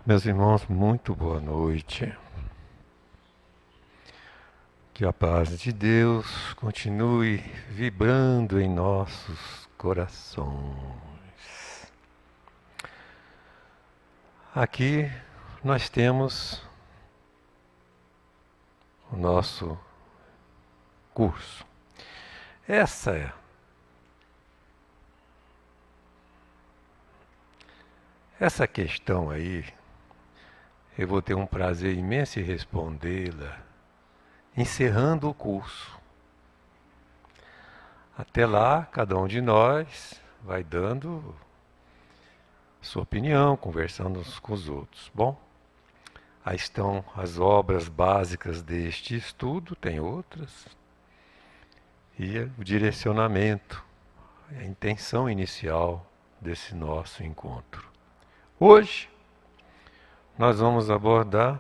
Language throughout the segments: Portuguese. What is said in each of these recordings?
Meus irmãos, muito boa noite. Que a paz de Deus continue vibrando em nossos corações. Aqui nós temos o nosso curso. Essa questão aí, eu vou ter um prazer imenso em respondê-la, encerrando o curso. Até lá, cada um de nós vai dando sua opinião, conversando uns com os outros. Bom, aí estão as obras básicas deste estudo, tem outras, e o direcionamento, a intenção inicial desse nosso encontro. Hoje, nós vamos abordar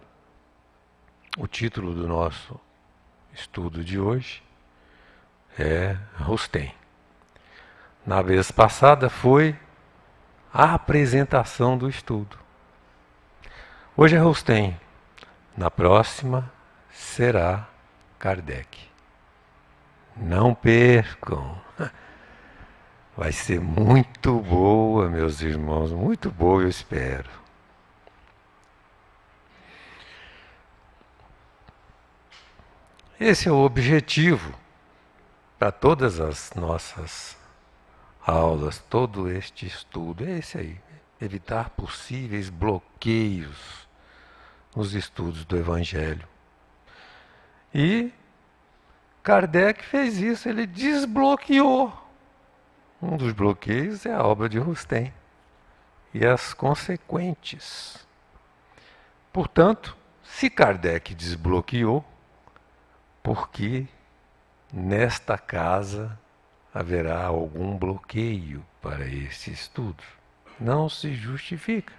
o título do nosso estudo de hoje, é Rustem. Na vez passada foi a apresentação do estudo. Hoje é Rustem. Na próxima será Kardec. Não percam. Vai ser muito boa, meus irmãos, muito boa, eu espero. Esse é o objetivo para todas as nossas aulas, todo este estudo, é esse aí. Evitar possíveis bloqueios nos estudos do Evangelho. E Kardec fez isso, ele desbloqueou. Um dos bloqueios é a obra de Rustem e as consequentes. Portanto, se Kardec desbloqueou, por que nesta casa haverá algum bloqueio para esse estudo? Não se justifica.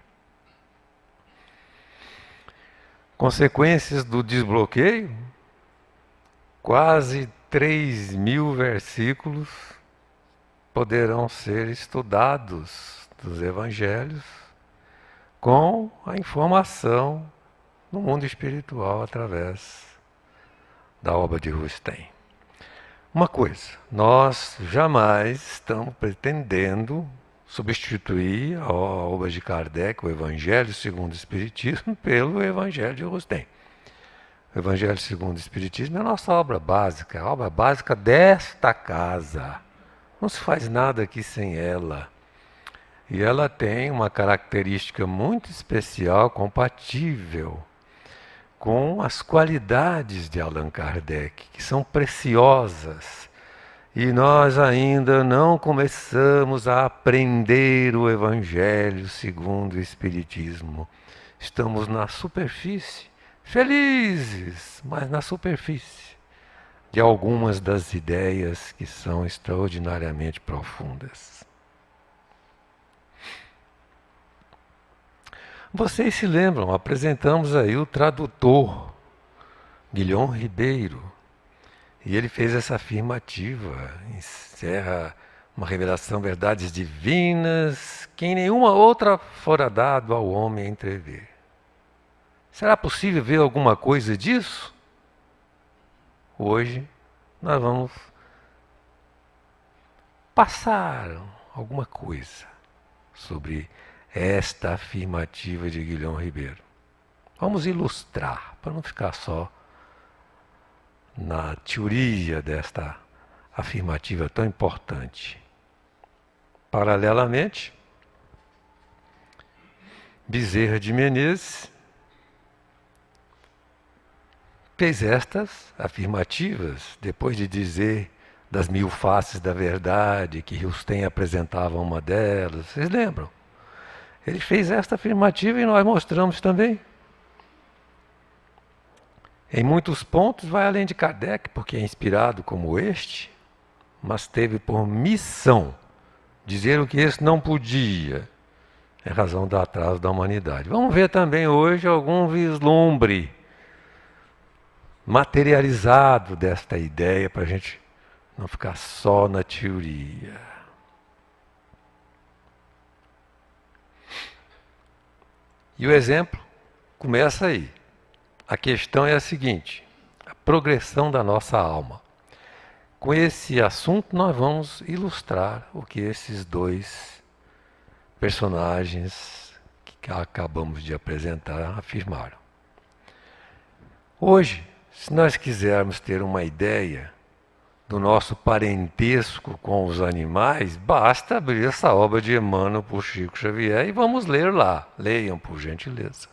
Consequências do desbloqueio? Quase 3.000 versículos poderão ser estudados dos evangelhos com a informação no mundo espiritual através da obra de Rustem. Uma coisa, nós jamais estamos pretendendo substituir a obra de Kardec, o Evangelho segundo o Espiritismo, pelo Evangelho de Rustem. O Evangelho segundo o Espiritismo é a nossa obra básica, a obra básica desta casa. Não se faz nada aqui sem ela. E ela tem uma característica muito especial, compatível com as qualidades de Allan Kardec, que são preciosas. E nós ainda não começamos a aprender o Evangelho segundo o Espiritismo. Estamos na superfície, felizes, mas na superfície de algumas das ideias que são extraordinariamente profundas. Vocês se lembram, apresentamos aí o tradutor, Guilhom Ribeiro, e ele fez essa afirmativa, encerra uma revelação, verdades divinas, que em nenhuma outra fora dado ao homem entrever. Será possível ver alguma coisa disso? Hoje nós vamos passar alguma coisa sobre esta afirmativa de Guilhom Ribeiro. Vamos ilustrar, para não ficar só na teoria desta afirmativa tão importante. Paralelamente, Bezerra de Menezes fez estas afirmativas, depois de dizer das 1000 faces da verdade, que Rustem apresentava uma delas. Vocês lembram? Ele fez esta afirmativa e nós mostramos também. Em muitos pontos vai além de Kardec, porque é inspirado como este, mas teve por missão dizer o que esse não podia. É razão do atraso da humanidade. Vamos ver também hoje algum vislumbre materializado desta ideia, para a gente não ficar só na teoria. E o exemplo começa aí. A questão é a seguinte: a progressão da nossa alma. Com esse assunto, nós vamos ilustrar o que esses dois personagens que acabamos de apresentar afirmaram. Hoje, se nós quisermos ter uma ideia do nosso parentesco com os animais, basta abrir essa obra de Emmanuel por Chico Xavier e vamos ler lá. Leiam, por gentileza.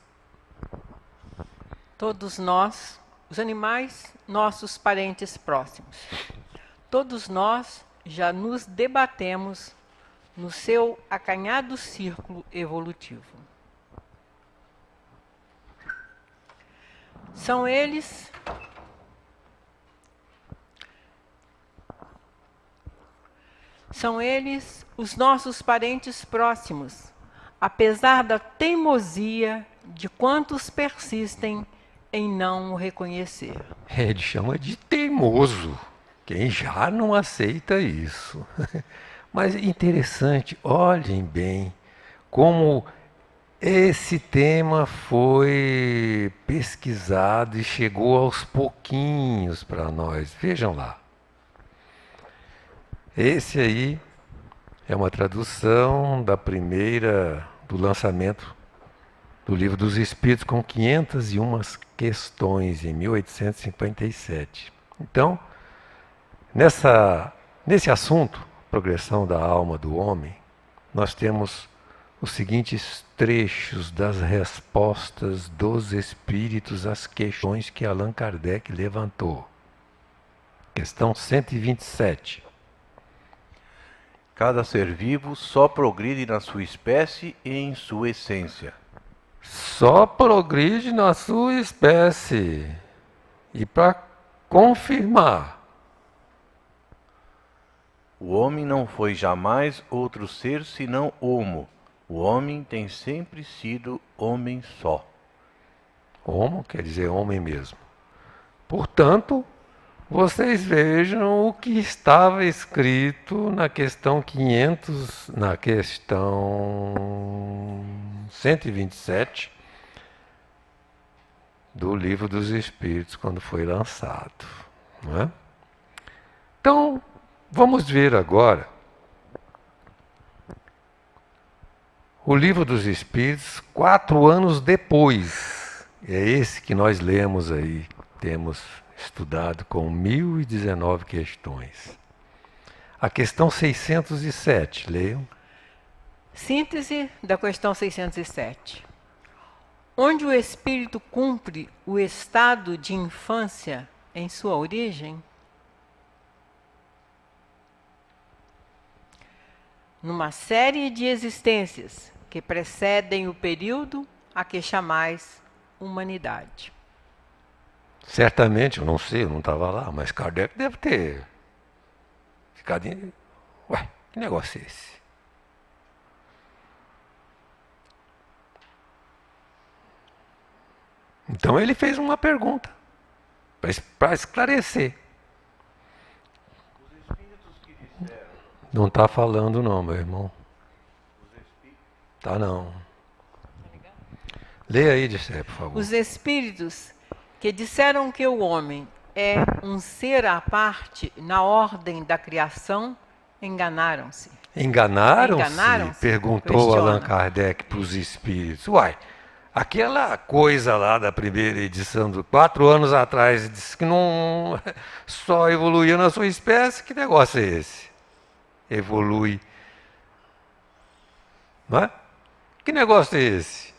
Todos nós, os animais, nossos parentes próximos. Todos nós já nos debatemos no seu acanhado círculo evolutivo. São eles os nossos parentes próximos, apesar da teimosia de quantos persistem em não o reconhecer. Ele chama de teimoso. Quem já não aceita isso? Mas interessante, olhem bem como esse tema foi pesquisado e chegou aos pouquinhos para nós. Vejam lá. Esse aí é uma tradução do lançamento do Livro dos Espíritos com 501 questões em 1857. Então, nesse assunto, progressão da alma do homem, nós temos os seguintes trechos das respostas dos espíritos às questões que Allan Kardec levantou. Questão 127. Cada ser vivo só progride na sua espécie e em sua essência. Só progride na sua espécie. E para confirmar, O homem não foi jamais outro ser senão homo. O homem tem sempre sido homem só. homo quer dizer homem mesmo. Portanto, vocês vejam o que estava escrito na questão 127 do Livro dos Espíritos, quando foi lançado. Não é? Então, vamos ver agora o Livro dos Espíritos 4 anos depois. É esse que nós lemos aí, temos estudado com 1019 questões. A questão 607, leiam. Síntese da questão 607. Onde o espírito cumpre o estado de infância em sua origem? Numa série de existências que precedem o período a que chamais humanidade. Certamente, eu não sei, eu não estava lá, mas Kardec deve ter ficado em... Ué, que negócio é esse? Então ele fez uma pergunta para esclarecer. Os espíritos que disseram. Não está falando não, meu irmão. Os espíritos. Tá não. Leia aí, Dissé, por favor. Os espíritos que disseram que o homem é um ser à parte na ordem da criação, enganaram-se. Enganaram-se? Enganaram-se? Perguntou Questiona. Allan Kardec para os espíritos. Uai, aquela coisa lá da primeira edição, 4 anos atrás, disse que não só evoluía na sua espécie. Que negócio é esse? Evolui. Não é? Que negócio é esse?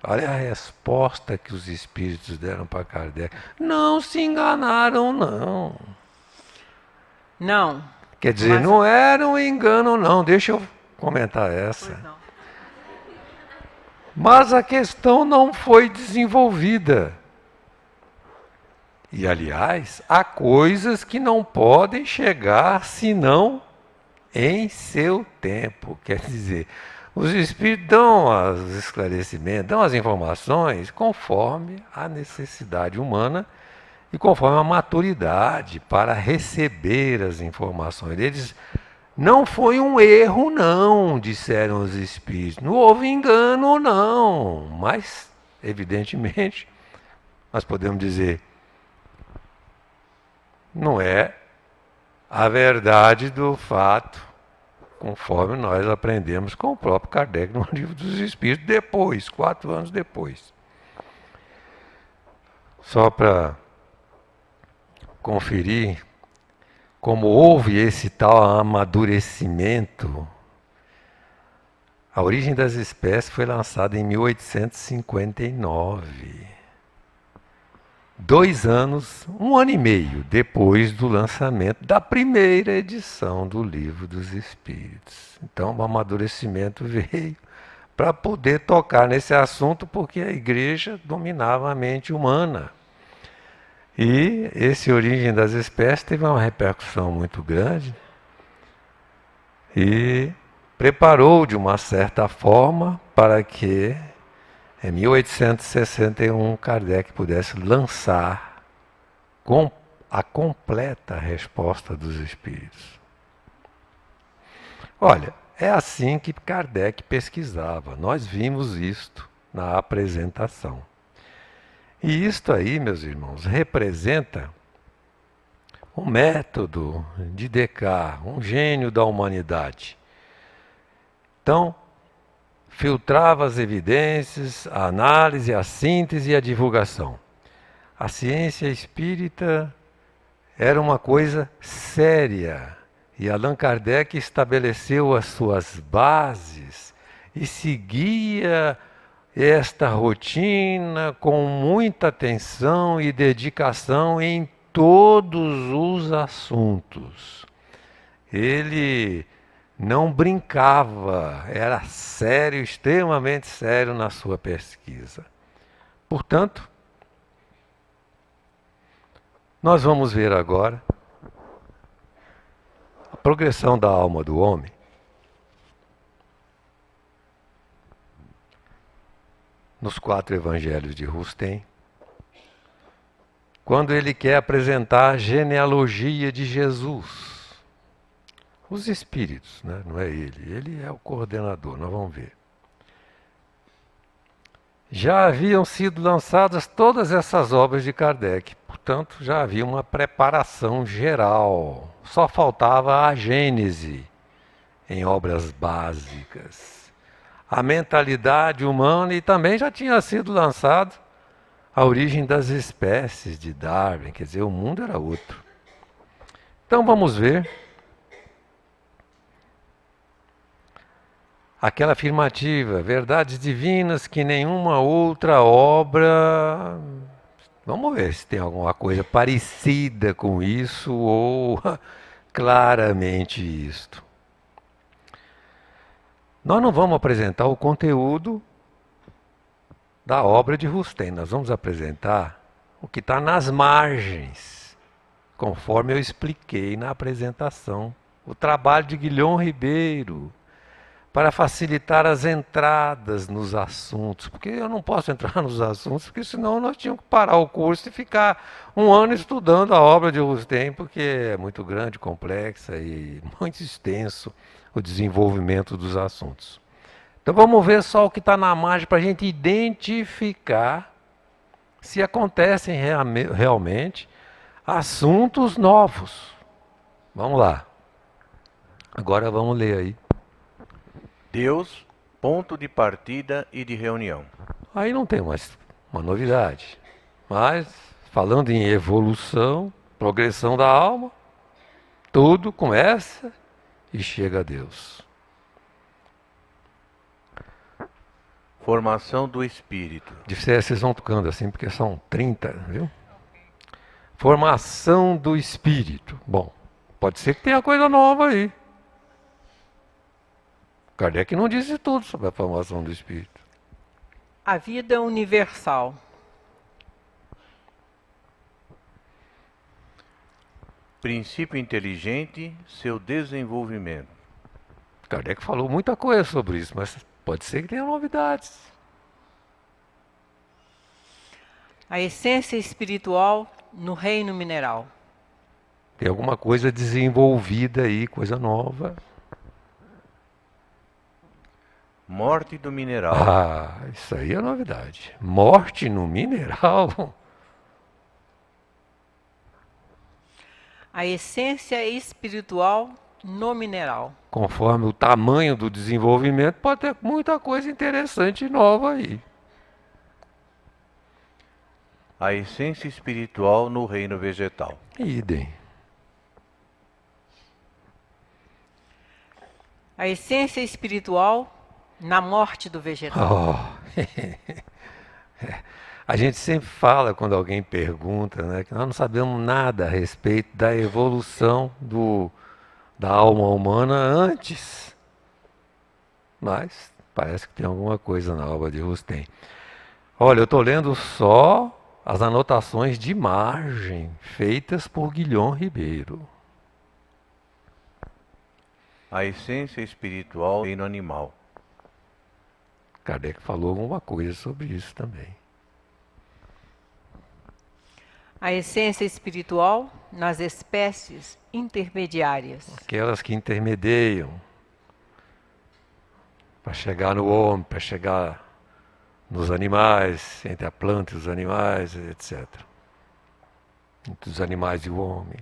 Olha a resposta que os espíritos deram para Kardec. Não se enganaram, não. Não. Quer dizer, Mas... não era um engano, não. Deixa eu comentar essa. Pois não. Mas a questão não foi desenvolvida. E, aliás, há coisas que não podem chegar senão em seu tempo. Quer dizer, os espíritos dão os esclarecimentos, dão as informações conforme a necessidade humana e conforme a maturidade para receber as informações. Eles Não foi um erro, não, disseram os espíritos. Não houve engano, não. Mas, evidentemente, nós podemos dizer, não é a verdade do fato, conforme nós aprendemos com o próprio Kardec no Livro dos Espíritos, depois, 4 anos depois. Só para conferir como houve esse tal amadurecimento. A Origem das Espécies foi lançada em 1859. 2 anos, 1 ano e meio depois do lançamento da primeira edição do Livro dos Espíritos. Então, o amadurecimento veio para poder tocar nesse assunto, porque a igreja dominava a mente humana. E esse Origem das Espécies teve uma repercussão muito grande e preparou de uma certa forma para que em 1861 Kardec pudesse lançar a completa resposta dos espíritos. Olha, é assim que Kardec pesquisava. Nós vimos isto na apresentação. E isto aí, meus irmãos, representa um método de Descartes, um gênio da humanidade. Então, filtrava as evidências, a análise, a síntese e a divulgação. A ciência espírita era uma coisa séria. E Allan Kardec estabeleceu as suas bases e seguia esta rotina com muita atenção e dedicação em todos os assuntos. Ele não brincava, era sério, extremamente sério na sua pesquisa. Portanto, nós vamos ver agora a progressão da alma do homem. Nos 4 evangelhos de Rustem, quando ele quer apresentar a genealogia de Jesus. Os espíritos, né? Não é ele é o coordenador, nós vamos ver. Já haviam sido lançadas todas essas obras de Kardec, portanto já havia uma preparação geral. Só faltava a gênese em obras básicas. A mentalidade humana, e também já tinha sido lançado a Origem das Espécies de Darwin, quer dizer, o mundo era outro. Então vamos ver aquela afirmativa, verdades divinas que nenhuma outra obra. Vamos ver se tem alguma coisa parecida com isso ou claramente isto. Nós não vamos apresentar o conteúdo da obra de Rustem, nós vamos apresentar o que está nas margens, conforme eu expliquei na apresentação. O trabalho de Guilhom Ribeiro, para facilitar as entradas nos assuntos, porque eu não posso entrar nos assuntos, porque senão nós tínhamos que parar o curso e ficar 1 ano estudando a obra de Rustem, porque é muito grande, complexa e muito extenso o desenvolvimento dos assuntos. Então vamos ver só o que está na margem para a gente identificar se acontecem realmente assuntos novos. Vamos lá. Agora vamos ler aí. Deus, ponto de partida e de reunião. Aí não tem mais uma novidade. Mas, falando em evolução, progressão da alma, tudo começa e chega a Deus. Formação do espírito. Vocês vão tocando assim, porque são 30, viu? Formação do espírito. Bom, pode ser que tenha coisa nova aí. Kardec não disse tudo sobre a formação do espírito. A vida universal. Princípio inteligente, seu desenvolvimento. Kardec falou muita coisa sobre isso, mas pode ser que tenha novidades. A essência espiritual no reino mineral. Tem alguma coisa desenvolvida aí, coisa nova. Morte do mineral. Ah, isso aí é novidade. Morte no mineral? A essência espiritual no mineral. Conforme o tamanho do desenvolvimento, pode ter muita coisa interessante e nova aí. A essência espiritual no reino vegetal. Idem. A essência espiritual na morte do vegetal. Oh. A gente sempre fala quando alguém pergunta, né, que nós não sabemos nada a respeito da evolução da alma humana antes. Mas parece que tem alguma coisa na obra de Rustem. Olha, eu estou lendo só as anotações de margem feitas por Guilhom Ribeiro. A essência espiritual no reino animal. Kardec falou alguma coisa sobre isso também. A essência espiritual nas espécies intermediárias. Aquelas que intermediam para chegar no homem, para chegar nos animais, entre a planta e os animais, etc. Entre os animais e o homem.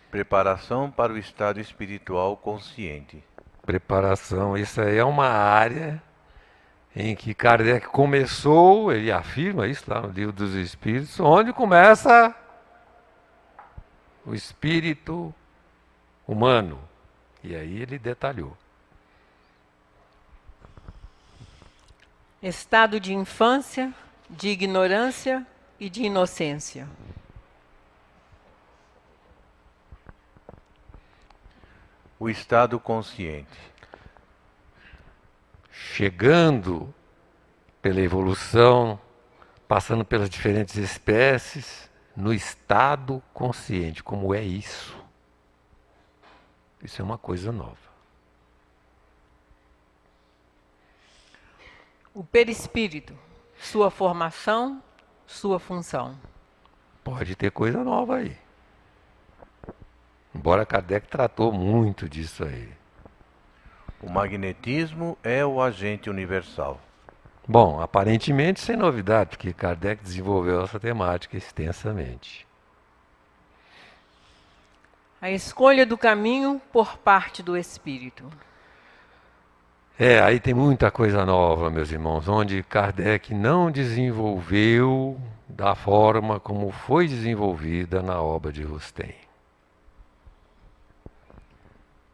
Preparação para o estado espiritual consciente. Preparação, isso aí é uma área em que Kardec começou, ele afirma isso lá no Livro dos Espíritos, onde começa o espírito humano. E aí ele detalhou. Estado de infância, de ignorância e de inocência. O estado consciente. Chegando pela evolução, passando pelas diferentes espécies, no estado consciente. Como é isso? Isso é uma coisa nova. O perispírito, sua formação, sua função. Pode ter coisa nova aí. Embora Kardec tratou muito disso aí. O magnetismo é o agente universal. Bom, aparentemente sem novidade, porque Kardec desenvolveu essa temática extensamente. A escolha do caminho por parte do espírito. Aí tem muita coisa nova, meus irmãos, onde Kardec não desenvolveu da forma como foi desenvolvida na obra de Rustem.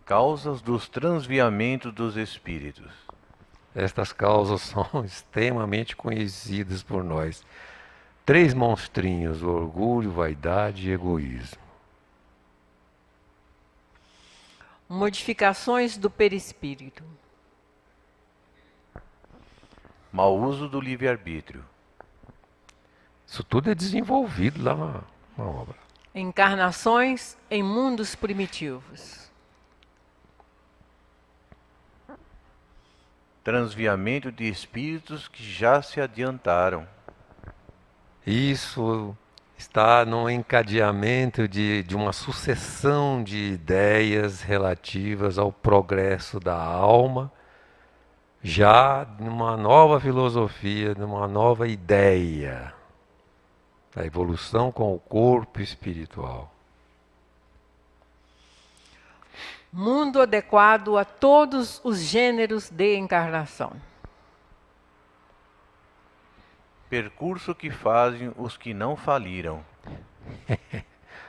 Causas dos transviamentos dos espíritos. Estas causas são extremamente conhecidas por nós. 3 monstrinhos: orgulho, vaidade e egoísmo. Modificações do perispírito. Mau uso do livre-arbítrio. Isso tudo é desenvolvido lá na obra. Encarnações em mundos primitivos. Transviamento de espíritos que já se adiantaram. Isso está no encadeamento de uma sucessão de ideias relativas ao progresso da alma, já numa nova filosofia, numa nova ideia da evolução com o corpo espiritual. Mundo adequado a todos os gêneros de encarnação. Percurso que fazem os que não faliram.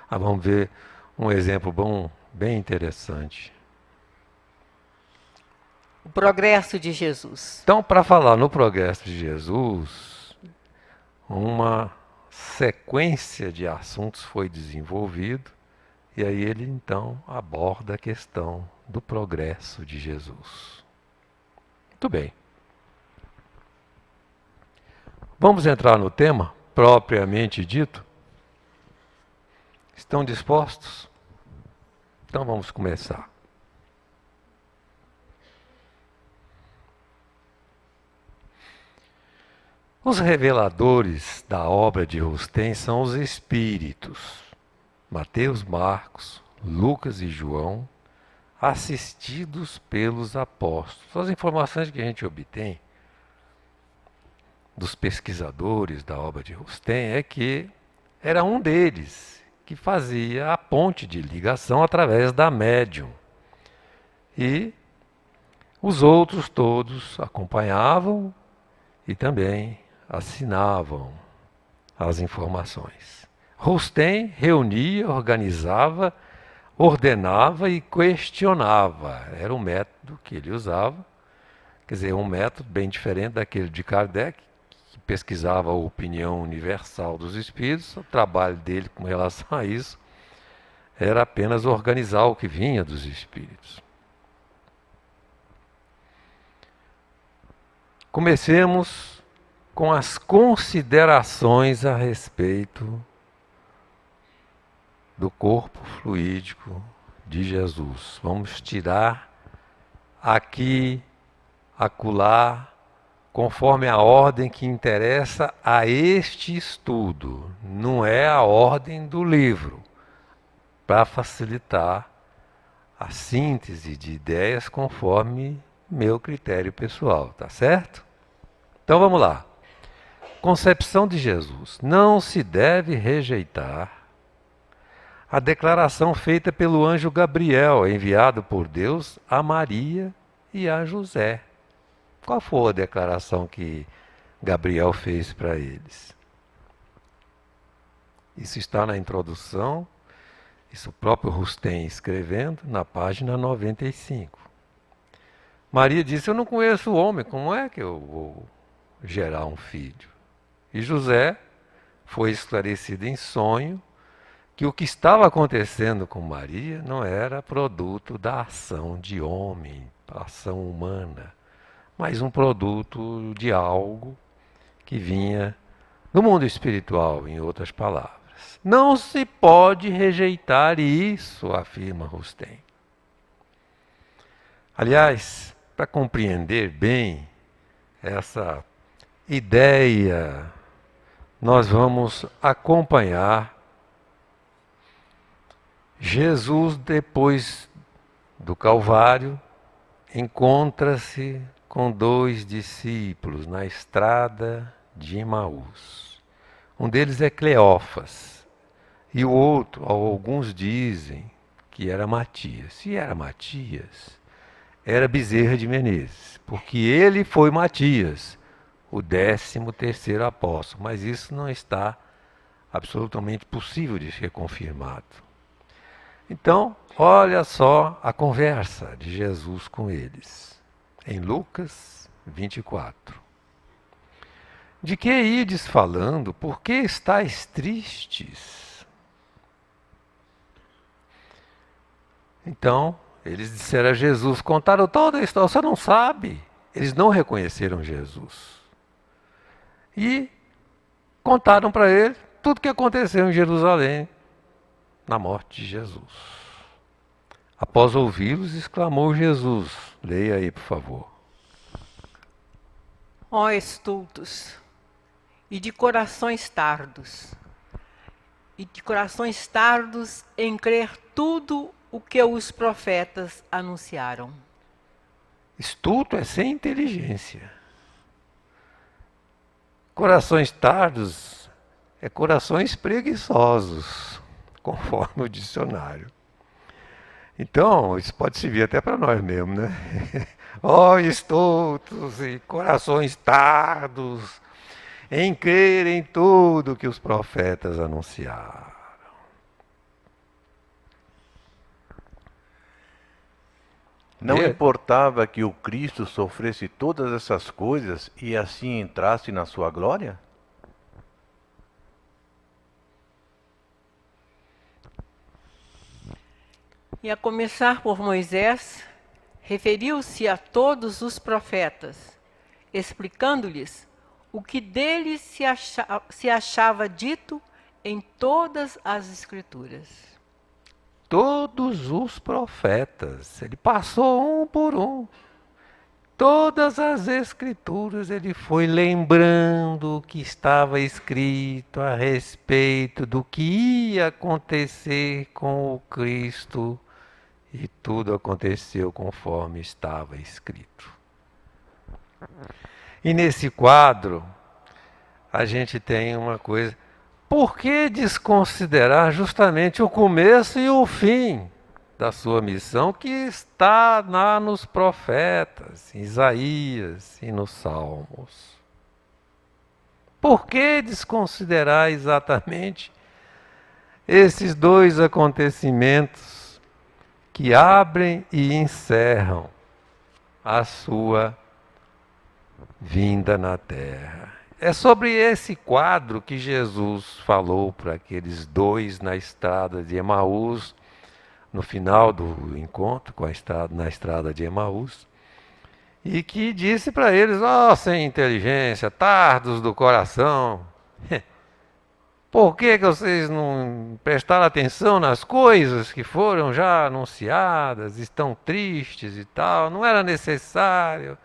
Vamos ver um exemplo bom, bem interessante. O progresso de Jesus. Então, para falar no progresso de Jesus, uma sequência de assuntos foi desenvolvido, e aí ele então aborda a questão do progresso de Jesus. Muito bem. Vamos entrar no tema propriamente dito? Estão dispostos? Então vamos começar. Os reveladores da obra de Rustem são os espíritos. Mateus, Marcos, Lucas e João, assistidos pelos apóstolos. As informações que a gente obtém dos pesquisadores da obra de Rustem é que era um deles que fazia a ponte de ligação através da médium. E os outros todos acompanhavam e também assinavam as informações. Rustem reunia, organizava, ordenava e questionava. Era o método que ele usava. Quer dizer, um método bem diferente daquele de Kardec, que pesquisava a opinião universal dos espíritos. O trabalho dele com relação a isso era apenas organizar o que vinha dos espíritos. Comecemos com as considerações a respeito do corpo fluídico de Jesus. Vamos tirar aqui, acolá, conforme a ordem que interessa a este estudo. Não é a ordem do livro, para facilitar a síntese de ideias conforme meu critério pessoal, tá certo? Então vamos lá. Concepção de Jesus. Não se deve rejeitar a declaração feita pelo anjo Gabriel, enviado por Deus a Maria e a José. Qual foi a declaração que Gabriel fez para eles? Isso está na introdução, isso o próprio Rustem escrevendo, na página 95. Maria disse: eu não conheço o homem, como é que eu vou gerar um filho? E José foi esclarecido em sonho que o que estava acontecendo com Maria não era produto da ação de homem, ação humana, mas um produto de algo que vinha do mundo espiritual, em outras palavras. Não se pode rejeitar isso, afirma Rustem. Aliás, para compreender bem essa ideia, nós vamos acompanhar Jesus, depois do Calvário, encontra-se com 2 discípulos na estrada de Emaús. Um deles é Cleófas e o outro, alguns dizem que era Matias. Se era Matias, era Bezerra de Menezes, porque ele foi Matias, o 13º apóstolo, mas isso não está absolutamente possível de ser confirmado. Então, olha só a conversa de Jesus com eles, em Lucas 24. De que ides falando? Por que estáis tristes? Então, eles disseram a Jesus, contaram toda a história, você não sabe. Eles não reconheceram Jesus. E contaram para ele tudo o que aconteceu em Jerusalém na morte de Jesus. Após ouvi-los, exclamou Jesus. Leia aí, por favor. Ó estultos, e de corações tardos em crer tudo o que os profetas anunciaram. Estulto é sem inteligência. Corações tardos é corações preguiçosos, conforme o dicionário. Então, isso pode servir até para nós mesmos, né? Ó, estultos e corações tardos em crer em tudo que os profetas anunciaram. Não importava que o Cristo sofresse todas essas coisas e assim entrasse na sua glória? E a começar por Moisés, referiu-se a todos os profetas, explicando-lhes o que deles se achava dito em todas as Escrituras. Todos os profetas, ele passou um por um. todas as Escrituras ele foi lembrando o que estava escrito a respeito do que ia acontecer com o Cristo, e tudo aconteceu conforme estava escrito. E nesse quadro, a gente tem uma coisa: por que desconsiderar justamente o começo e o fim da sua missão, que está lá nos profetas, em Isaías e nos Salmos? Por que desconsiderar exatamente esses dois acontecimentos que abrem e encerram a sua vinda na terra? É sobre esse quadro que Jesus falou para aqueles dois na estrada de Emaús, no final do encontro na estrada de Emaús, e que disse para eles: ó, sem inteligência, tardos do coração, por que vocês não prestaram atenção nas coisas que foram já anunciadas, estão tristes e tal? Não era necessário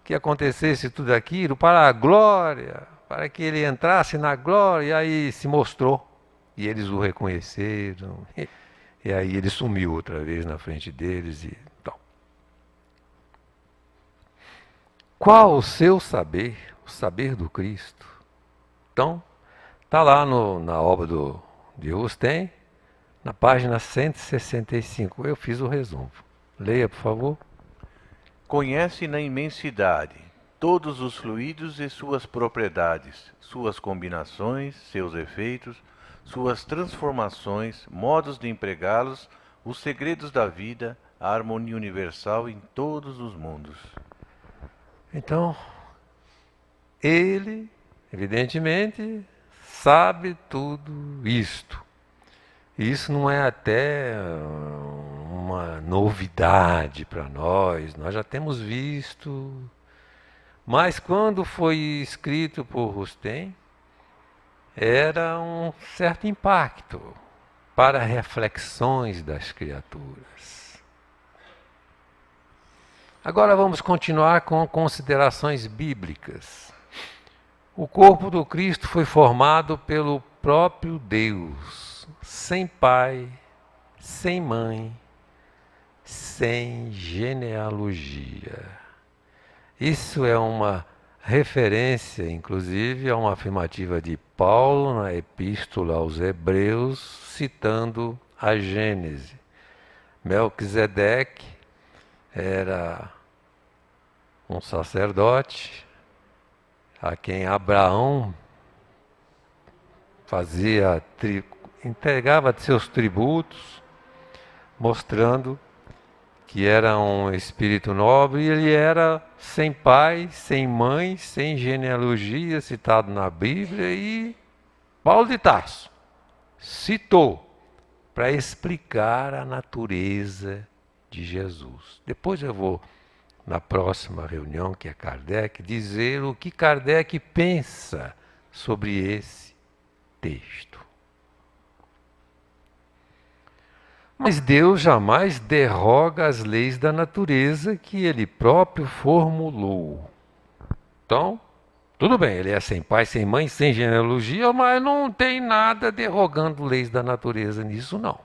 que acontecesse tudo aquilo para a glória, para que ele entrasse na glória. E aí se mostrou, e eles o reconheceram, e aí ele sumiu outra vez na frente deles e tal. Qual o seu saber, o saber do Cristo? Então, está lá na obra de Rustem, na página 165. Eu fiz o resumo. Leia, por favor. Conhece na imensidade todos os fluidos e suas propriedades, suas combinações, seus efeitos, suas transformações, modos de empregá-los, os segredos da vida, a harmonia universal em todos os mundos. Então, ele, evidentemente, sabe tudo isto. Isso não é até uma novidade para nós já temos visto. Mas quando foi escrito por Rustem, era um certo impacto para reflexões das criaturas. Agora vamos continuar com considerações bíblicas. O corpo do Cristo foi formado pelo próprio Deus, sem pai, sem mãe, sem genealogia. Isso é uma referência, inclusive, a uma afirmativa de Paulo na Epístola aos Hebreus, citando a Gênese. Melquisedeque era um sacerdote a quem Abraão entregava seus tributos, mostrando que era um espírito nobre, e ele era sem pai, sem mãe, sem genealogia, citado na Bíblia, e Paulo de Tarso citou para explicar a natureza de Jesus. Depois eu vou, na próxima reunião, que é Kardec, dizer o que Kardec pensa sobre esse texto. Mas Deus jamais derroga as leis da natureza que Ele próprio formulou. Então, tudo bem, Ele é sem pai, sem mãe, sem genealogia, mas não tem nada derrogando leis da natureza nisso, não.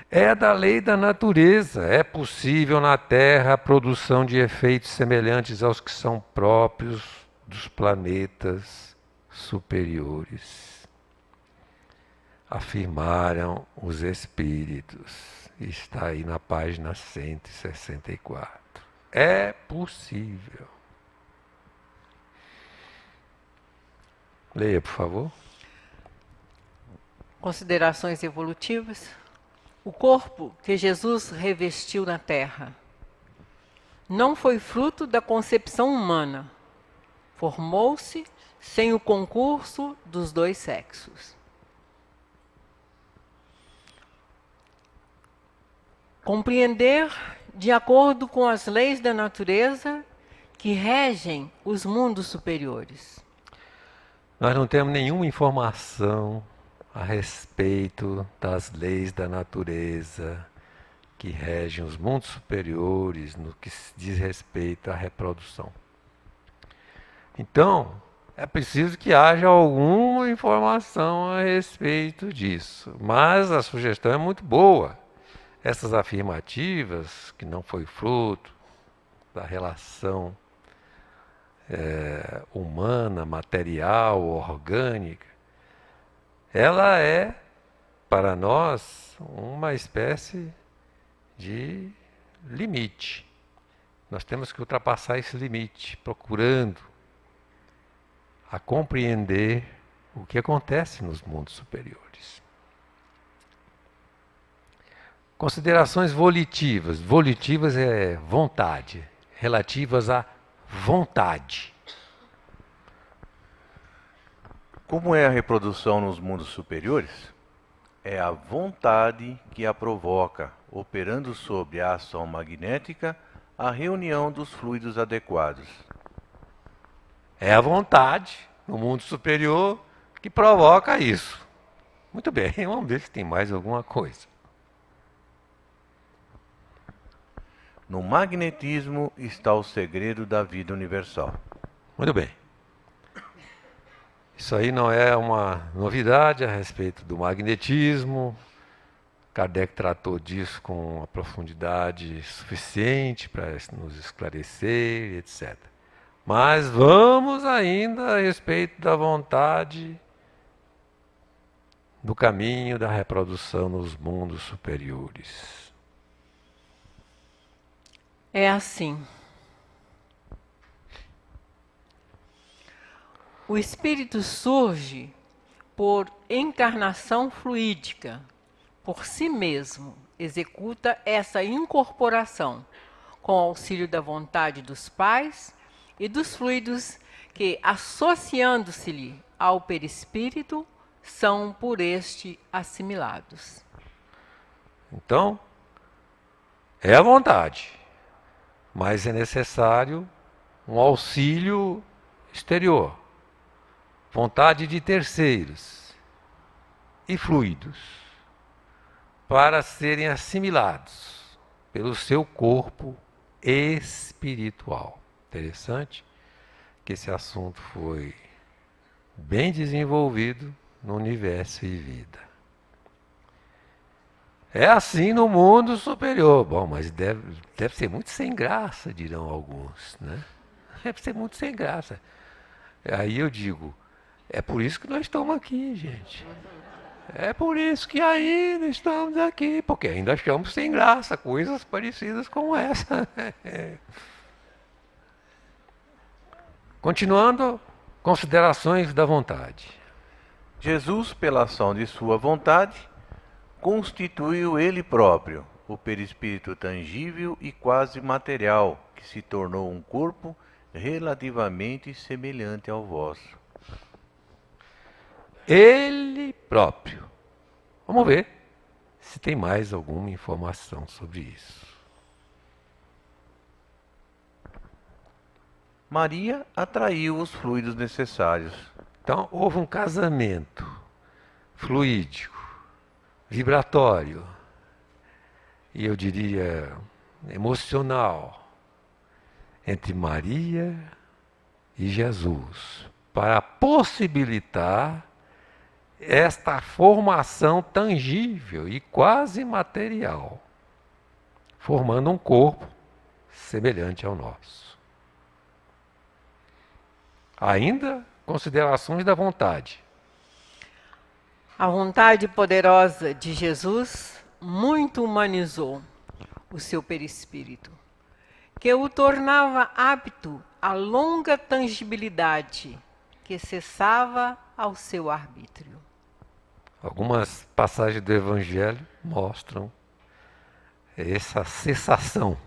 É da lei da natureza. É possível na Terra a produção de efeitos semelhantes aos que são próprios dos planetas superiores, afirmaram os espíritos. Está aí na página 164. É possível. Leia, por favor. Considerações evolutivas. O corpo que Jesus revestiu na Terra não foi fruto da concepção humana. Formou-se sem o concurso dos dois sexos. Compreender de acordo com as leis da natureza que regem os mundos superiores. Nós não temos nenhuma informação a respeito das leis da natureza que regem os mundos superiores no que se diz respeito à reprodução. Então, é preciso que haja alguma informação a respeito disso. Mas a sugestão é muito boa. Essas afirmativas, que não foi fruto da relação humana, material, orgânica, ela é, para nós, uma espécie de limite. Nós temos que ultrapassar esse limite, procurando a compreender o que acontece nos mundos superiores. Considerações volitivas. Volitivas é vontade, relativas à vontade. Como é a reprodução nos mundos superiores? É a vontade que a provoca, operando sobre a ação magnética a reunião dos fluidos adequados. É a vontade, no mundo superior, que provoca isso. Muito bem, vamos ver se tem mais alguma coisa. No magnetismo está o segredo da vida universal. Muito bem. Isso aí não é uma novidade a respeito do magnetismo. Kardec tratou disso com uma profundidade suficiente para nos esclarecer, etc. Mas vamos ainda a respeito da vontade do caminho da reprodução nos mundos superiores. É assim. O espírito surge por encarnação fluídica, por si mesmo, executa essa incorporação com auxílio da vontade dos pais e dos fluidos que, associando-se-lhe ao perispírito, são por este assimilados. Então, é a vontade, mas é necessário um auxílio exterior, vontade de terceiros e fluidos, para serem assimilados pelo seu corpo espiritual. Interessante que esse assunto foi bem desenvolvido no Universo e Vida. É assim no mundo superior. Bom, mas deve ser muito sem graça, dirão alguns, né? Deve ser muito sem graça. Aí eu digo, é por isso que nós estamos aqui, gente. É por isso que ainda estamos aqui, porque ainda achamos sem graça coisas parecidas com essa. Continuando, considerações da vontade. Jesus, pela ação de sua vontade, constituiu ele próprio o perispírito tangível e quase material, que se tornou um corpo relativamente semelhante ao vosso. Ele próprio. Vamos ver se tem mais alguma informação sobre isso. Maria atraiu os fluidos necessários. Então, houve um casamento fluídico, vibratório, e eu diria emocional, entre Maria e Jesus, para possibilitar esta formação tangível e quase material, formando um corpo semelhante ao nosso. Ainda considerações da vontade. A vontade poderosa de Jesus muito humanizou o seu perispírito, que o tornava apto à longa tangibilidade que cessava ao seu arbítrio. Algumas passagens do Evangelho mostram essa cessação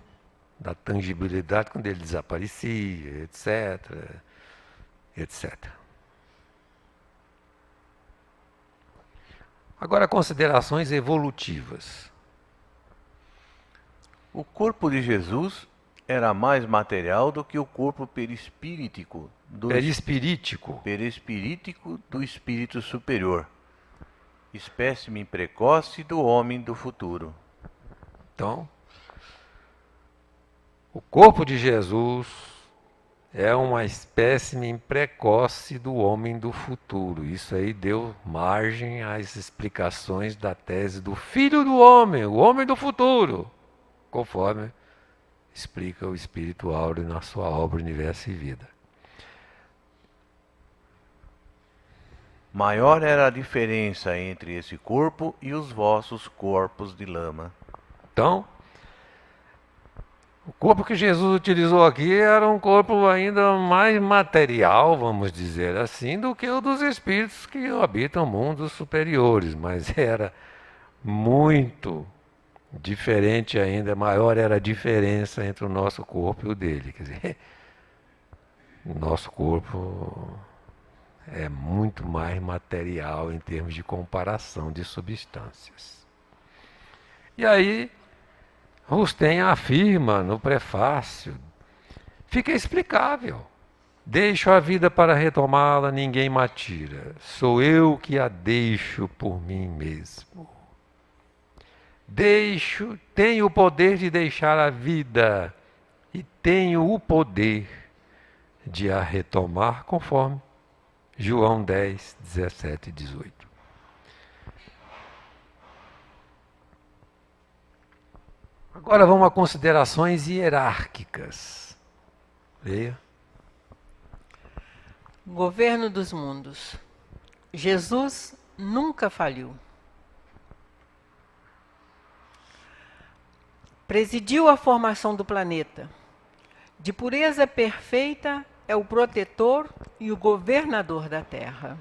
da tangibilidade quando ele desaparecia, etc. etc. Agora, considerações evolutivas. O corpo de Jesus era mais material do que o corpo perispirítico do espírito superior, espécime precoce do homem do futuro. Então, o corpo de Jesus é uma espécime precoce do homem do futuro. Isso aí deu margem às explicações da tese do Filho do Homem, o homem do futuro, conforme explica o Espírito Áureo na sua obra Universo e Vida. Maior era a diferença entre esse corpo e os vossos corpos de lama. Então, o corpo que Jesus utilizou aqui era um corpo ainda mais material, vamos dizer assim, do que o dos espíritos que habitam mundos superiores, mas era muito diferente ainda, maior era a diferença entre o nosso corpo e o dele. Quer dizer, o nosso corpo é muito mais material em termos de comparação de substâncias. E aí, Rustem afirma no prefácio, fica explicável. Deixo a vida para retomá-la, ninguém me tira. Sou eu que a deixo por mim mesmo. Tenho o poder de deixar a vida e tenho o poder de a retomar, conforme João 10, 17 e 18. Agora vamos a considerações hierárquicas. Leia. Governo dos mundos. Jesus nunca faliu. Presidiu a formação do planeta. De pureza perfeita, é o protetor e o governador da Terra.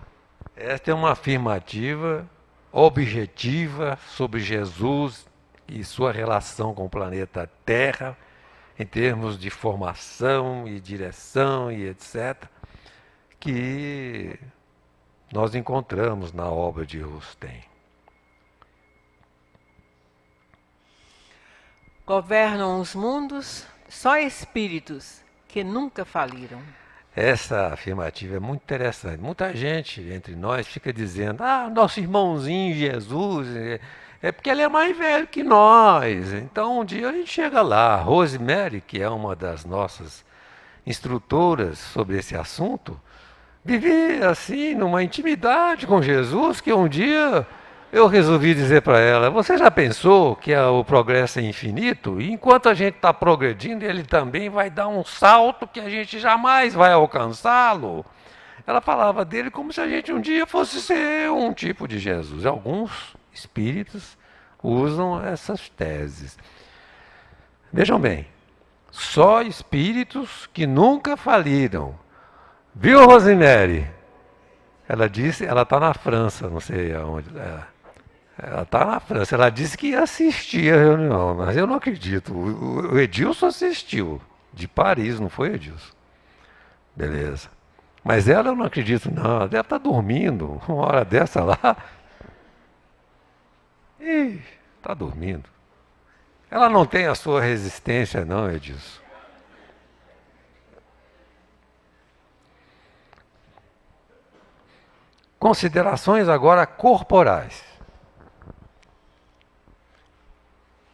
Esta é uma afirmativa objetiva sobre Jesus e sua relação com o planeta Terra, em termos de formação e direção e etc., que nós encontramos na obra de Rustem. Governam os mundos só espíritos que nunca faliram. Essa afirmativa é muito interessante. Muita gente entre nós fica dizendo, nosso irmãozinho Jesus, é porque ele é mais velho que nós. Então um dia a gente chega lá. Rosemary, que é uma das nossas instrutoras sobre esse assunto, vive assim numa intimidade com Jesus, que um dia eu resolvi dizer para ela, você já pensou que o progresso é infinito? E enquanto a gente está progredindo, ele também vai dar um salto que a gente jamais vai alcançá-lo. Ela falava dele como se a gente um dia fosse ser um tipo de Jesus. Alguns espíritos usam essas teses. Vejam bem, só espíritos que nunca faliram. Viu, Rosemary? Ela disse, ela está na França, não sei aonde. Ela está na França. Ela disse que ia assistir a reunião, mas eu não acredito. O Edilson assistiu, de Paris, não foi, Edilson? Beleza. Mas ela eu não acredito, não. Ela deve estar dormindo, uma hora dessa lá. Ih, está dormindo. Ela não tem a sua resistência, não, Edilson. Considerações agora corporais.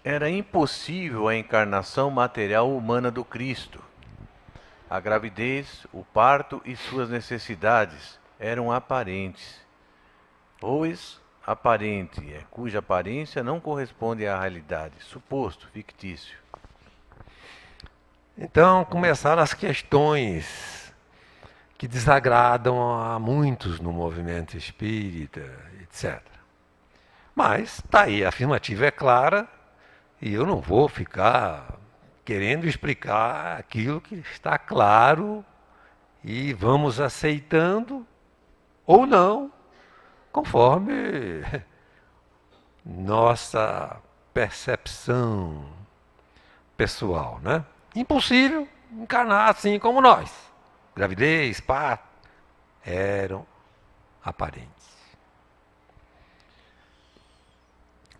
Era impossível a encarnação material humana do Cristo. A gravidez, o parto e suas necessidades eram aparentes. Pois aparente é cuja aparência não corresponde à realidade, suposto, fictício. Então começaram as questões que desagradam a muitos no movimento espírita, etc. Mas está aí, a afirmativa é clara e eu não vou ficar querendo explicar aquilo que está claro e vamos aceitando ou não, conforme nossa percepção pessoal, né? Impossível encarnar assim como nós. Gravidez, parto, eram aparentes.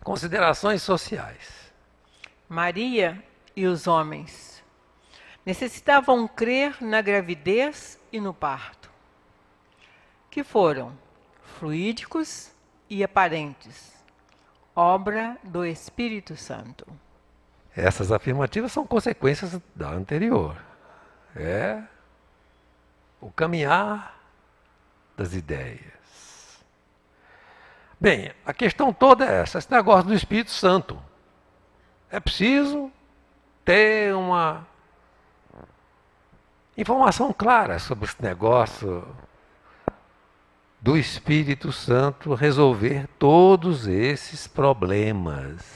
Considerações sociais. Maria e os homens necessitavam crer na gravidez e no parto, que foram fluídicos e aparentes, obra do Espírito Santo. Essas afirmativas são consequências da anterior. É o caminhar das ideias. Bem, a questão toda é essa, esse negócio do Espírito Santo. É preciso ter uma informação clara sobre esse negócio do Espírito Santo resolver todos esses problemas.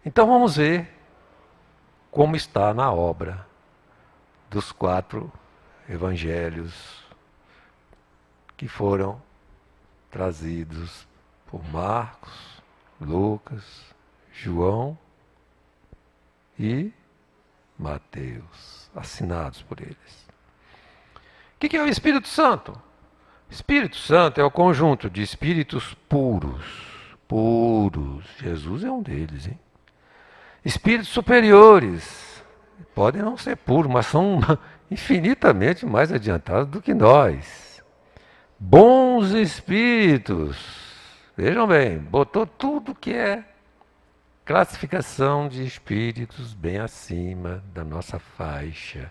Então vamos ver como está na obra dos 4 evangelhos que foram trazidos por Marcos, Lucas, João e Mateus, assinados por eles. O que é o Espírito Santo? Espírito Santo é o conjunto de espíritos puros. Puros. Jesus é um deles, hein? Espíritos superiores. Podem não ser puros, mas são infinitamente mais adiantados do que nós. Bons espíritos. Vejam bem, botou tudo que é classificação de espíritos bem acima da nossa faixa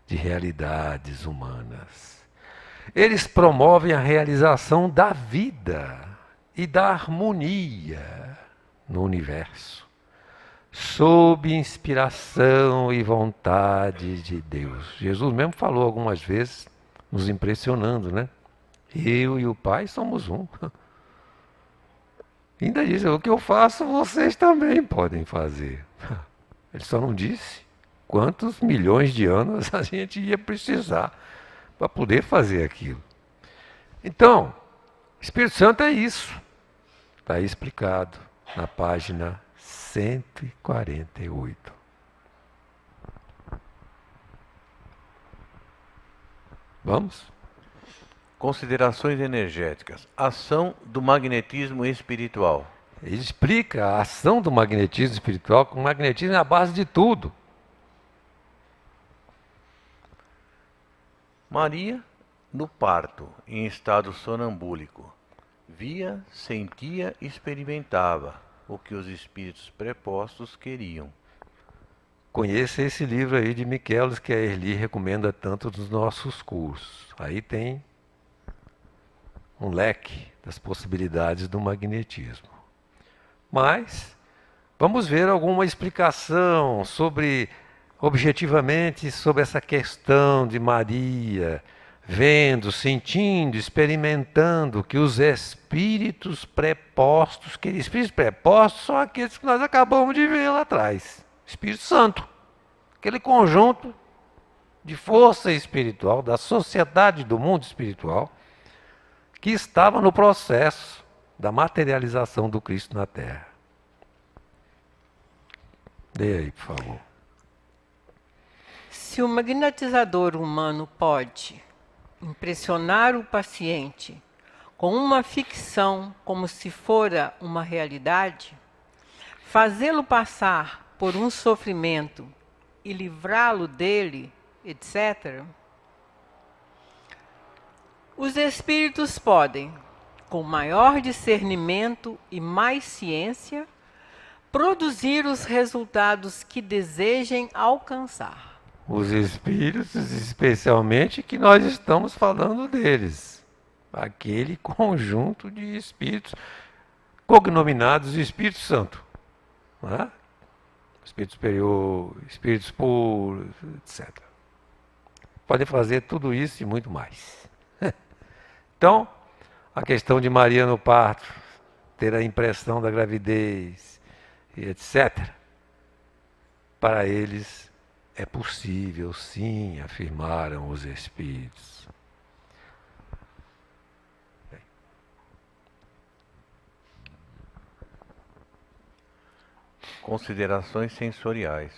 de realidades humanas. Eles promovem a realização da vida e da harmonia no universo, sob inspiração e vontade de Deus. Jesus mesmo falou algumas vezes, nos impressionando, né? Eu e o Pai somos um. Ainda diz, o que eu faço, vocês também podem fazer. Ele só não disse quantos milhões de anos a gente ia precisar para poder fazer aquilo. Então, Espírito Santo é isso. Está aí explicado na página 148. Vamos? Considerações energéticas. Ação do magnetismo espiritual. Ele explica a ação do magnetismo espiritual, que o magnetismo é a base de tudo. Maria, no parto, em estado sonambúlico, via, sentia e experimentava o que os espíritos prepostos queriam. Conheça esse livro aí de Michelis, que a Erli recomenda tanto nos nossos cursos. Aí tem um leque das possibilidades do magnetismo. Mas vamos ver alguma explicação sobre, objetivamente, sobre essa questão de Maria, vendo, sentindo, experimentando que os espíritos prepostos, que espíritos prepostos são aqueles que nós acabamos de ver lá atrás. Espírito Santo, aquele conjunto de força espiritual, da sociedade do mundo espiritual, que estava no processo da materialização do Cristo na Terra. Dê aí, por favor. Se o magnetizador humano pode impressionar o paciente com uma ficção como se fora uma realidade, fazê-lo passar por um sofrimento e livrá-lo dele, etc., os espíritos podem, com maior discernimento e mais ciência, produzir os resultados que desejem alcançar. Os espíritos, especialmente, que nós estamos falando deles. Aquele conjunto de espíritos cognominados de Espírito Santo. Não é? Espírito superior, espíritos puros, etc. Podem fazer tudo isso e muito mais. Então, a questão de Maria no parto, ter a impressão da gravidez, e etc., para eles é possível, sim, afirmaram os espíritos. Considerações sensoriais.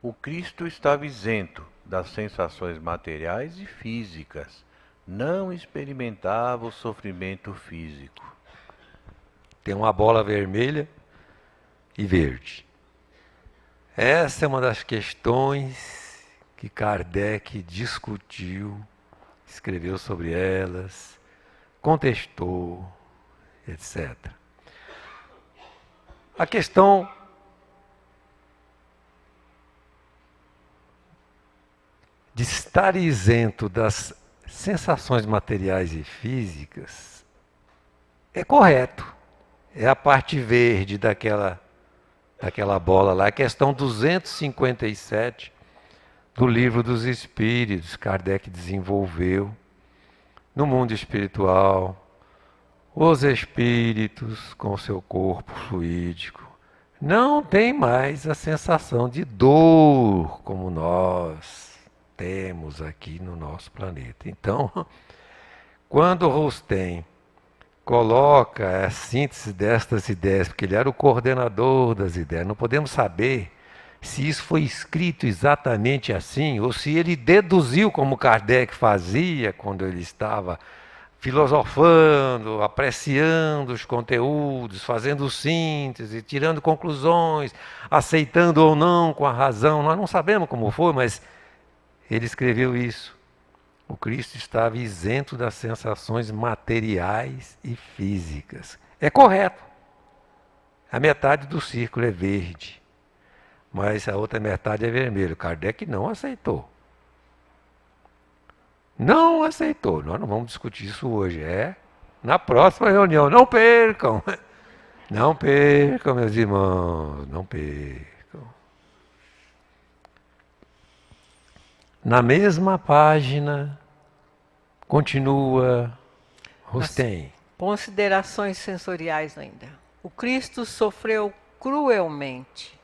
O Cristo estava isento das sensações materiais e físicas. Não experimentava o sofrimento físico. Tem uma bola vermelha e verde. Essa é uma das questões que Kardec discutiu, escreveu sobre elas, contestou, etc. A questão de estar isento das sensações materiais e físicas é correto. É a parte verde daquela bola lá, a questão 257 do Livro dos Espíritos. Kardec desenvolveu no mundo espiritual. Os espíritos, com seu corpo fluídico, não têm mais a sensação de dor como nós temos aqui no nosso planeta. Então, quando Rustem coloca a síntese destas ideias, porque ele era o coordenador das ideias, não podemos saber se isso foi escrito exatamente assim, ou se ele deduziu como Kardec fazia quando ele estava filosofando, apreciando os conteúdos, fazendo síntese, tirando conclusões, aceitando ou não com a razão. Nós não sabemos como foi, mas ele escreveu isso. O Cristo estava isento das sensações materiais e físicas. É correto. A metade do círculo é verde, mas a outra metade é vermelho. Kardec não aceitou. Não aceitou. Nós não vamos discutir isso hoje. É na próxima reunião. Não percam. Não percam, meus irmãos. Não percam. Na mesma página, continua Rustem. Considerações sensoriais ainda. O Cristo sofreu cruelmente,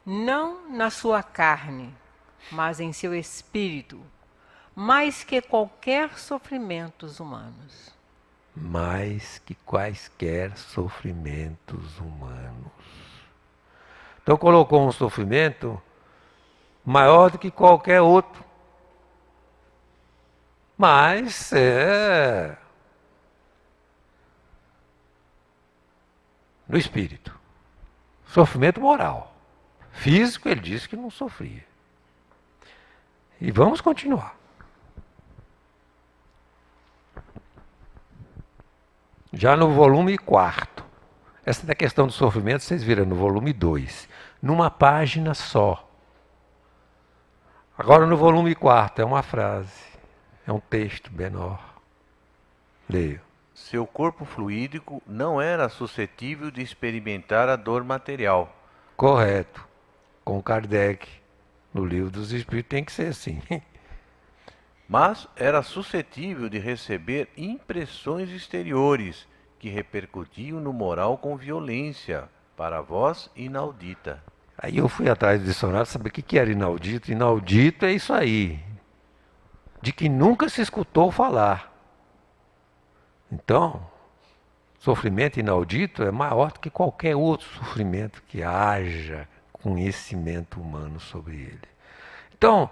não na sua carne, mas em seu espírito, mais que qualquer sofrimentos humanos. Mais que quaisquer sofrimentos humanos. Então colocou um sofrimento maior do que qualquer outro. Mas é no espírito. Sofrimento moral. Físico ele disse que não sofria. E vamos continuar. Já no volume 4. Essa da questão do sofrimento vocês viram no volume 2. Numa página só. Agora no volume 4 é uma frase. É um texto menor. Leio. Seu corpo fluídico não era suscetível de experimentar a dor material. Correto. Com Kardec. No Livro dos Espíritos tem que ser assim. Mas era suscetível de receber impressões exteriores que repercutiam no moral com violência, para vós inaudita. Aí eu fui atrás do dicionário saber o que era inaudito. Inaudito é isso aí, de que nunca se escutou falar. Então, sofrimento inaudito é maior do que qualquer outro sofrimento que haja conhecimento humano sobre ele. Então,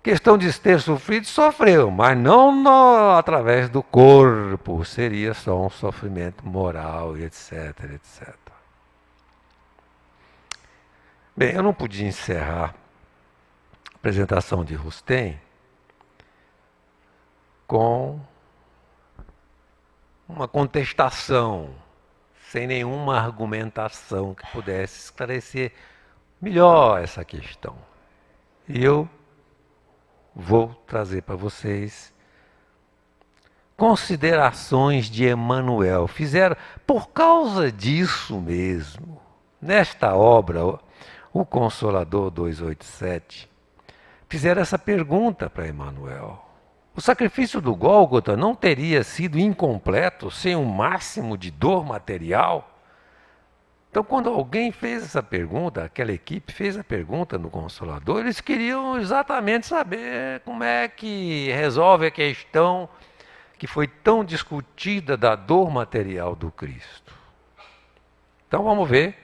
questão de ter sofrido, sofreu, mas não através do corpo, seria só um sofrimento moral, etc, etc. Bem, eu não podia encerrar a apresentação de Rustem com uma contestação, sem nenhuma argumentação que pudesse esclarecer melhor essa questão. E eu vou trazer para vocês considerações de Emmanuel. Fizeram, por causa disso mesmo, nesta obra, O Consolador 287, fizeram essa pergunta para Emmanuel. O sacrifício do Gólgota não teria sido incompleto sem um máximo de dor material? Então, quando alguém fez essa pergunta, aquela equipe fez a pergunta no Consolador, eles queriam exatamente saber como é que resolve a questão que foi tão discutida da dor material do Cristo. Então, vamos ver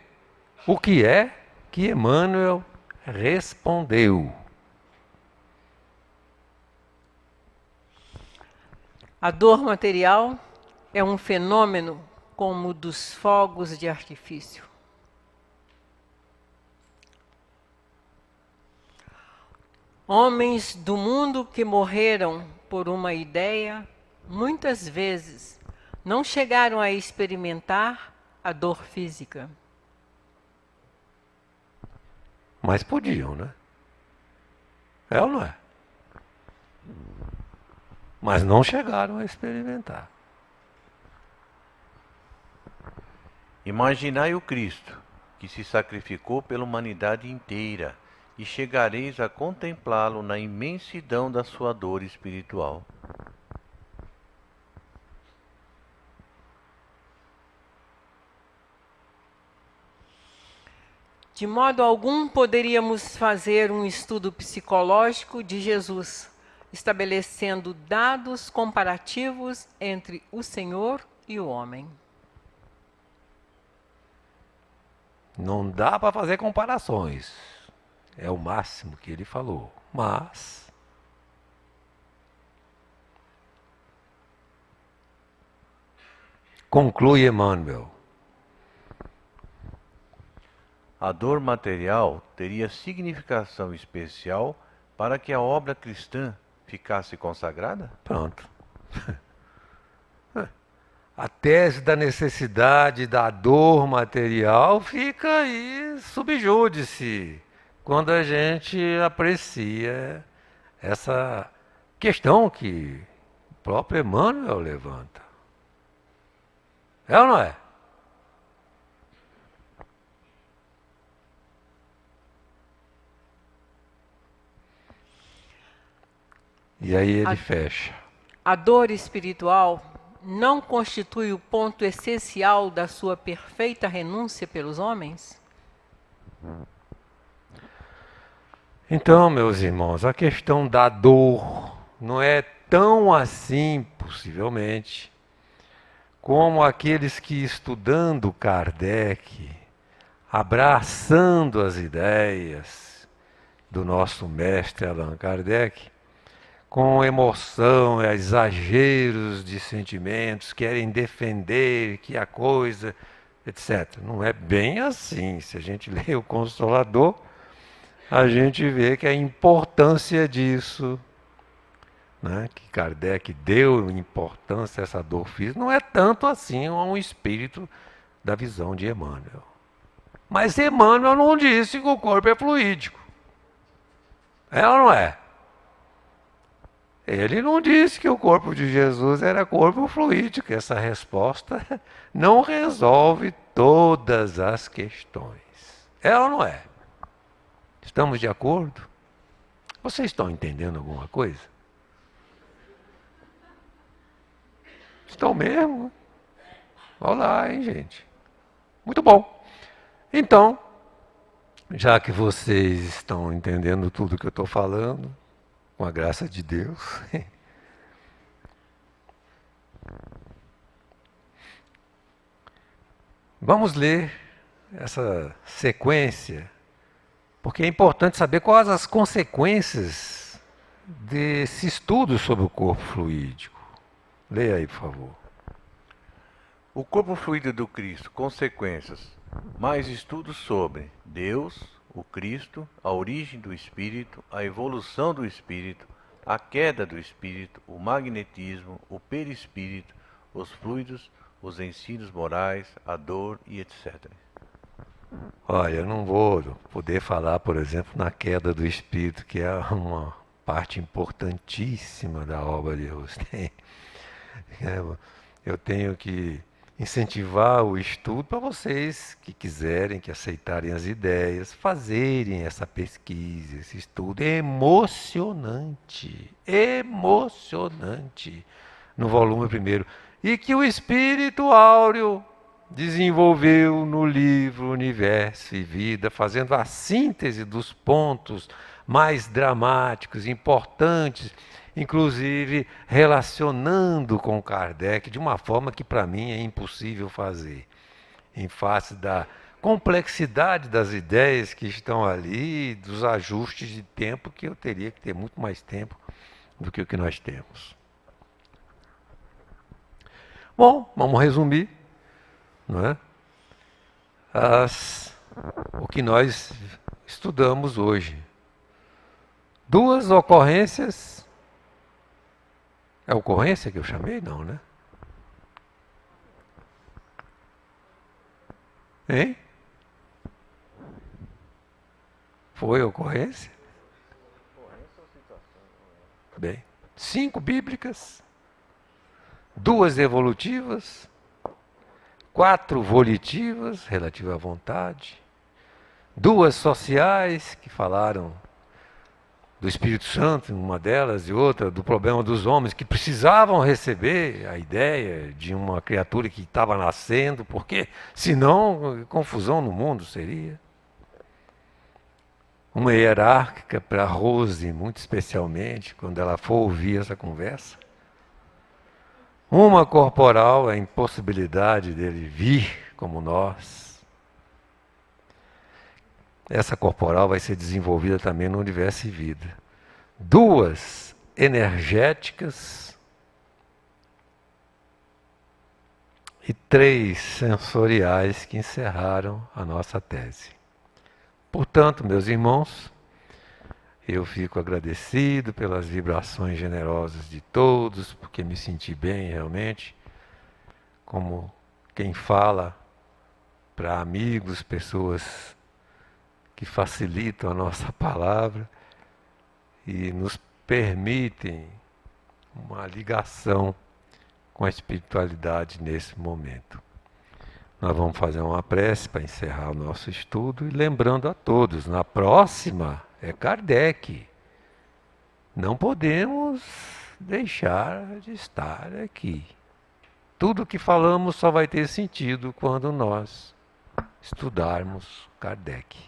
o que é que Emmanuel respondeu. A dor material é um fenômeno como o dos fogos de artifício. Homens do mundo que morreram por uma ideia, muitas vezes não chegaram a experimentar a dor física. Mas podiam, né? É ou não é? Mas não chegaram a experimentar. Imaginai o Cristo, que se sacrificou pela humanidade inteira, e chegareis a contemplá-lo na imensidão da sua dor espiritual. De modo algum poderíamos fazer um estudo psicológico de Jesus, estabelecendo dados comparativos entre o Senhor e o homem. Não dá para fazer comparações. É o máximo que ele falou. Mas conclui Emmanuel. A dor material teria significação especial para que a obra cristã ficasse consagrada? Pronto. A tese da necessidade da dor material fica aí subjúdice quando a gente aprecia essa questão que o próprio Emmanuel levanta. É ou não é? E aí ele fecha. A dor espiritual não constitui o ponto essencial da sua perfeita renúncia pelos homens? Então, meus irmãos, a questão da dor não é tão assim, possivelmente, como aqueles que, estudando Kardec, abraçando as ideias do nosso mestre Allan Kardec, com emoção, exageros de sentimentos, querem defender que a coisa, etc. Não é bem assim. Se a gente lê o Consolador, a gente vê que a importância disso, né, que Kardec deu importância a essa dor física, não é tanto assim a um espírito da visão de Emmanuel. Mas Emmanuel não disse que o corpo é fluídico. É ou não é? Ele não disse que o corpo de Jesus era corpo fluídico. Essa resposta não resolve todas as questões. É ou não é? Estamos de acordo? Vocês estão entendendo alguma coisa? Estão mesmo? Olha lá, hein, gente? Muito bom. Então, já que vocês estão entendendo tudo que eu estou falando, com a graça de Deus, vamos ler essa sequência, porque é importante saber quais as consequências desse estudo sobre o corpo fluídico. Leia aí, por favor. O corpo fluido do Cristo, consequências. Mais estudos sobre Deus, o Cristo, a origem do Espírito, a evolução do Espírito, a queda do Espírito, o magnetismo, o perispírito, os fluidos, os ensinos morais, a dor e etc. Olha, eu não vou poder falar, por exemplo, na queda do Espírito, que é uma parte importantíssima da obra de Agostinho. Eu tenho que incentivar o estudo para vocês que quiserem, que aceitarem as ideias, fazerem essa pesquisa, esse estudo. É emocionante, emocionante, no volume primeiro. E que o Espírito Áureo desenvolveu no livro Universo e Vida, fazendo a síntese dos pontos mais dramáticos, importantes, inclusive relacionando com Kardec de uma forma que para mim é impossível fazer, em face da complexidade das ideias que estão ali, dos ajustes de tempo, que eu teria que ter muito mais tempo do que o que nós temos. Bom, vamos resumir, não é? O que nós estudamos hoje. Duas ocorrências. É ocorrência que eu chamei? Não, né? Hein? Foi ocorrência? Bem, 5 bíblicas, 2 evolutivas, 4 volitivas, relativa à vontade, 2 sociais, que falaram do Espírito Santo, uma delas, e outra do problema dos homens, que precisavam receber a ideia de uma criatura que estava nascendo, porque senão confusão no mundo seria. Uma hierárquica para Rose, muito especialmente, quando ela for ouvir essa conversa. Uma corporal, a impossibilidade dele vir como nós. Essa corporal vai ser desenvolvida também no universo e vida. 2 energéticas e 3 sensoriais que encerraram a nossa tese. Portanto, meus irmãos, eu fico agradecido pelas vibrações generosas de todos, porque me senti bem realmente, como quem fala para amigos, pessoas que facilitam a nossa palavra e nos permitem uma ligação com a espiritualidade nesse momento. Nós vamos fazer uma prece para encerrar o nosso estudo e lembrando a todos, na próxima é Kardec. Não podemos deixar de estar aqui. Tudo que falamos só vai ter sentido quando nós estudarmos Kardec.